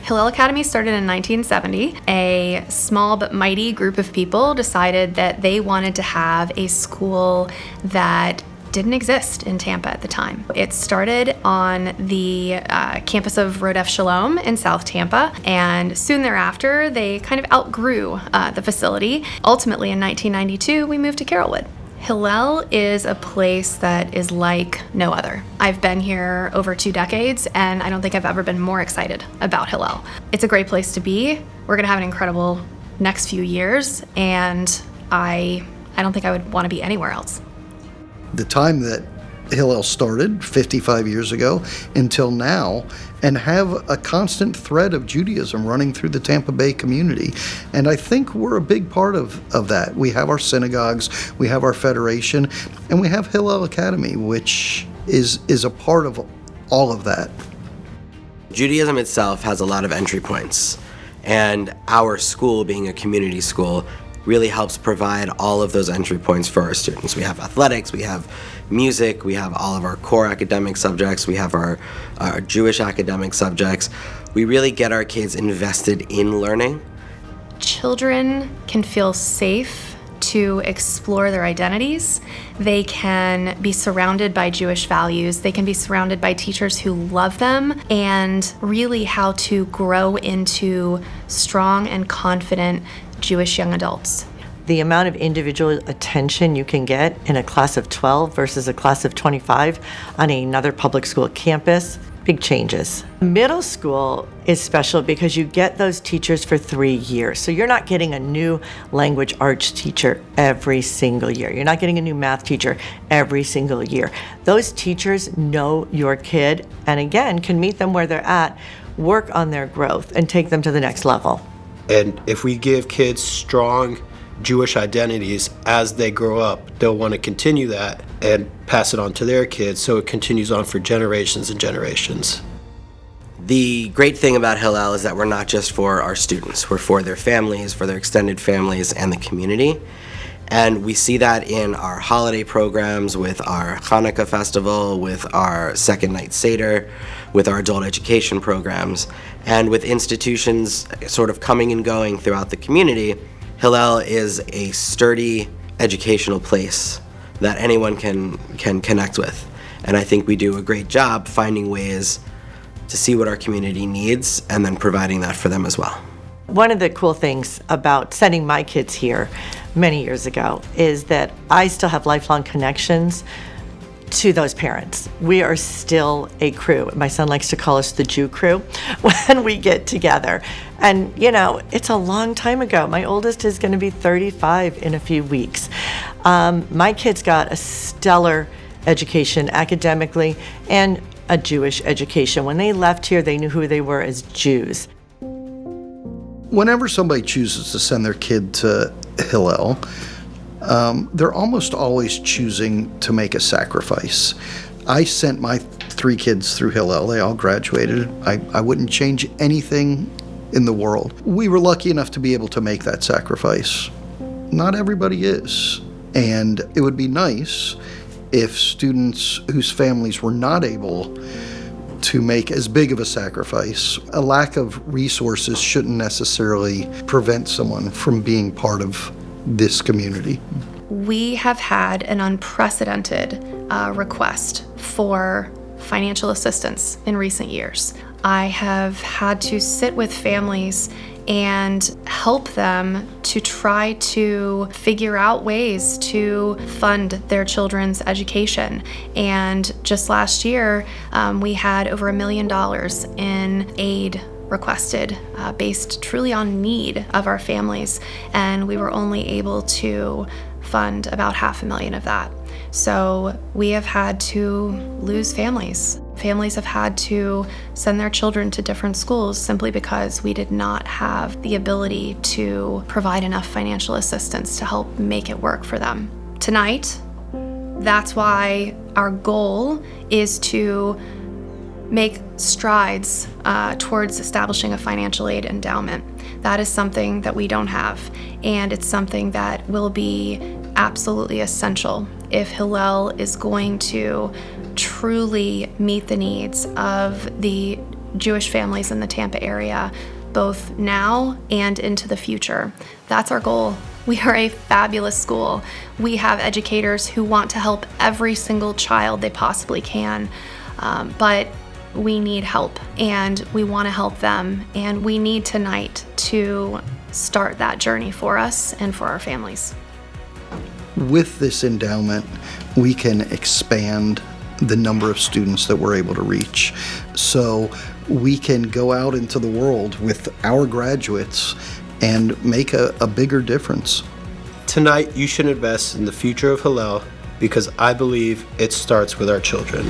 Hillel Academy started in 1970. A small but mighty group of people decided that they wanted to have a school that didn't exist in Tampa at the time. It started on the campus of Rodef Shalom in South Tampa, and soon thereafter, they kind of outgrew the facility. Ultimately, in 1992, we moved to Carrollwood. Hillel is a place that is like no other. I've been here over 2 decades, and I don't think I've ever been more excited about Hillel. It's a great place to be. We're gonna have an incredible next few years, and I don't think I would want to be anywhere else. The time that Hillel started 55 years ago until now, and have a constant thread of Judaism running through the Tampa Bay community. And I think we're a big part of that. We have our synagogues, we have our federation, and we have Hillel Academy, which is a part of all of that. Judaism itself has a lot of entry points, and our school, being a community school, really helps provide all of those entry points for our students. We have athletics, we have music, we have all of our core academic subjects, we have our Jewish academic subjects. We really get our kids invested in learning. Children can feel safe to explore their identities. They can be surrounded by Jewish values. They can be surrounded by teachers who love them, and really how to grow into strong and confident Jewish young adults. The amount of individual attention you can get in a class of 12 versus a class of 25 on another public school campus, big changes. Middle school is special because you get those teachers for 3 years. So you're not getting a new language arts teacher every single year. You're not getting a new math teacher every single year. Those teachers know your kid, and again, can meet them where they're at, work on their growth, and take them to the next level. And if we give kids strong Jewish identities as they grow up, they'll want to continue that and pass it on to their kids, so it continues on for generations and generations. The great thing about Hillel is that we're not just for our students, we're for their families, for their extended families, and the community. And we see that in our holiday programs, with our Hanukkah festival, with our Second Night Seder, with our adult education programs, and with institutions sort of coming and going throughout the community. Hillel is a sturdy educational place that anyone can connect with. And I think we do a great job finding ways to see what our community needs and then providing that for them as well. One of the cool things about sending my kids here many years ago is that I still have lifelong connections to those parents. We are still a crew. My son likes to call us the Jew crew when we get together. And, you know, it's a long time ago. My oldest is going to be 35 in a few weeks. My kids got a stellar education academically and a Jewish education. When they left here, they knew who they were as Jews. Whenever somebody chooses to send their kid to Hillel, they're almost always choosing to make a sacrifice. I sent my 3 kids through Hillel. They all graduated. I wouldn't change anything in the world. We were lucky enough to be able to make that sacrifice. Not everybody is. And it would be nice if students whose families were not able to make as big of a sacrifice. A lack of resources shouldn't necessarily prevent someone from being part of this community. We have had an unprecedented request for financial assistance in recent years. I have had to sit with families and help them to try to figure out ways to fund their children's education. And just last year, we had over $1 million in aid requested based truly on need of our families, and we were only able to fund about $500,000 of that. So we have had to lose families. Families have had to send their children to different schools simply because we did not have the ability to provide enough financial assistance to help make it work for them. Tonight, that's why our goal is to make strides towards establishing a financial aid endowment. That is something that we don't have, and it's something that will be absolutely essential if Hillel is going to truly meet the needs of the Jewish families in the Tampa area, both now and into the future. That's our goal. We are a fabulous school. We have educators who want to help every single child they possibly can, but we need help, and we want to help them, and we need tonight to start that journey for us and for our families. With this endowment, we can expand the number of students that we're able to reach. So we can go out into the world with our graduates and make a bigger difference. Tonight, you should invest in the future of Hillel because I believe it starts with our children.